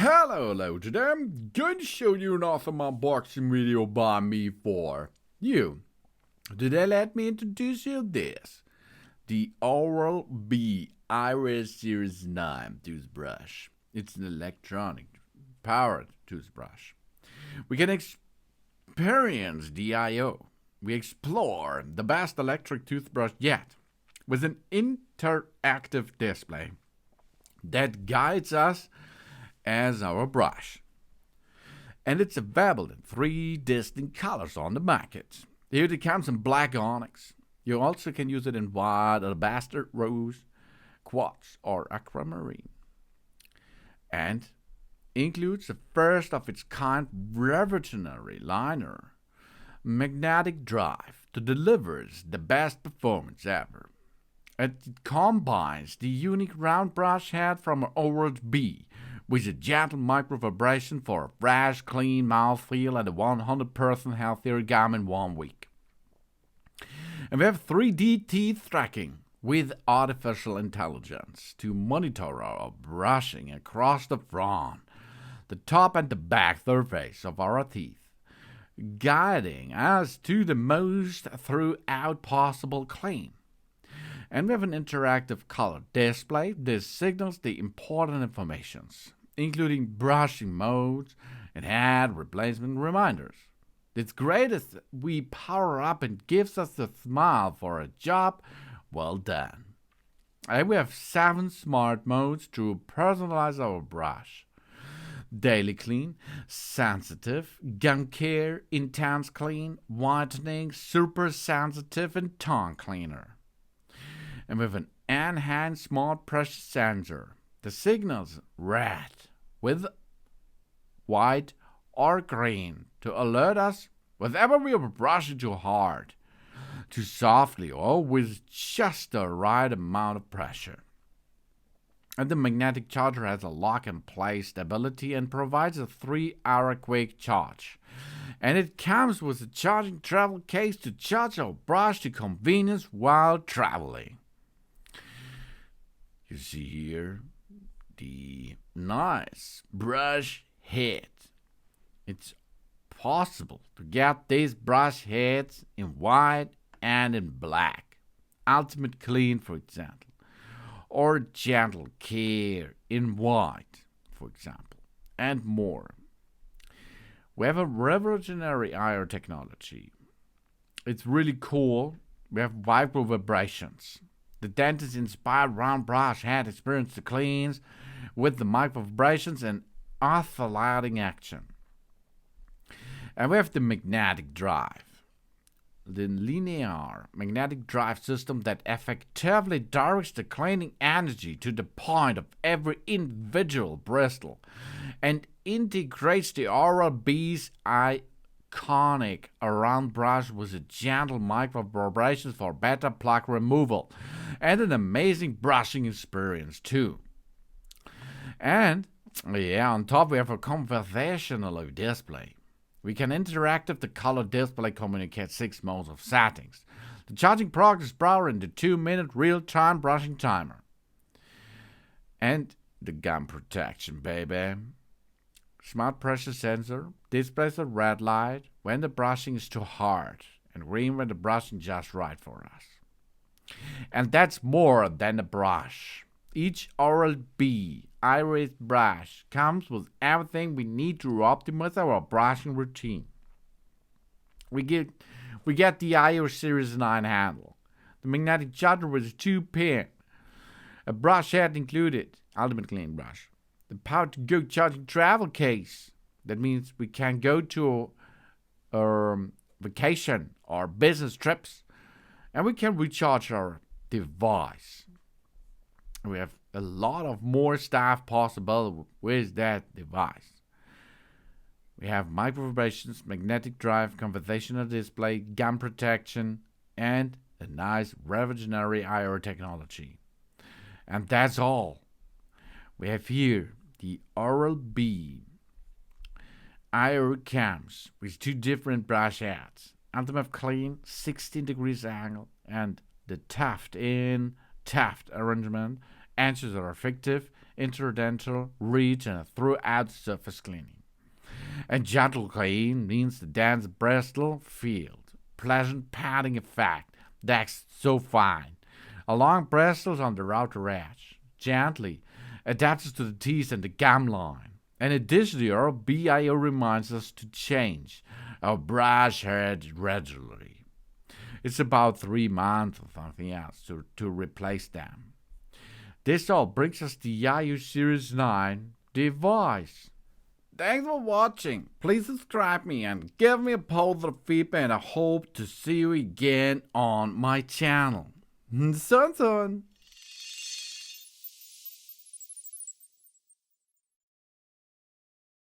Hello today. I'm going to show you an awesome unboxing video by me for you. Today let me introduce you this. The Oral-B Iris Series 9 toothbrush. It's an electronic powered toothbrush. We can experience the I/O. We explore the best electric toothbrush yet with an interactive display that guides us as our brush. And it's available in 3 distinct colors on the market. Here it comes in black onyx. You also can use it in white, alabaster, rose, quartz, or aquamarine. And includes a first of its kind revolutionary liner magnetic drive that delivers the best performance ever. It combines the unique round brush head from an Oral-B with a gentle micro vibration for a fresh, clean mouthfeel and a 100% healthier gum in 1 week. And we have 3D teeth tracking with artificial intelligence to monitor our brushing across the front, the top and the back surface of our teeth, guiding us to the most throughout possible clean. And we have an interactive color display. This signals the important informations, including brushing modes and head replacement reminders. It's great as we power up and gives us a smile for a job well done. And we have 7 smart modes to personalize our brush. Daily clean, sensitive, gum care, intense clean, whitening, super sensitive, and tongue cleaner. And with an enhanced smart pressure sensor, the signals red with white or green to alert us whenever we are brushing too hard, too softly, or with just the right amount of pressure. And the magnetic charger has a lock-and-play stability and provides a 3-hour quick charge. And it comes with a charging travel case to charge our brush to convenience while traveling. You see here the nice brush head. It's possible to get these brush heads in white and in black. Ultimate clean, for example. Or gentle care in white, for example, and more. We have a revolutionary IR technology. It's really cool. We have micro vibrations. The dentist-inspired round brush head experience the cleans with the micro vibrations and oscillating action. And we have the magnetic drive. The linear magnetic drive system that effectively directs the cleaning energy to the point of every individual bristle and integrates the Oral-B's iconic round brush with a gentle micro vibrations for better plaque removal and an amazing brushing experience too. And on top we have a conversational display. We can interactive the color display communicate 6 modes of settings. The charging progress power in the 2-minute real-time brushing timer. And the gum protection, baby. Smart pressure sensor displays a red light when the brushing is too hard and green when the brushing just right for us. And that's more than a brush. Each Oral-B Iris brush comes with everything we need to optimize our brushing routine. We get the Iris Series 9 handle, the magnetic charger with a 2-pin, a brush head included, ultimate clean brush, the power-to-go charging travel case. That means we can go to a vacation or business trips, and we can recharge our device. We have a lot of more stuff possible with that device. We have micro vibrations, magnetic drive, conversational display, gum protection, and a nice revolutionary IR technology. And that's all. We have here the Oral-B IR comes with 2 different brush heads. Ultimate clean, 16 degrees angle, and the tuft arrangement ensures are effective interdental reach and throughout surface cleaning. And gentle clean means the dense bristle field, pleasant padding effect that's so fine. Along bristles on the outer edge, gently attaches to the teeth and the gumline. And additionally, our BIO reminds us to change our brush head regularly. It's about 3 months or something else to replace them. This all brings us to the IU Series 9 device. Thanks for watching. Please subscribe me and give me a positive feedback, and I hope to see you again on my channel. Soon.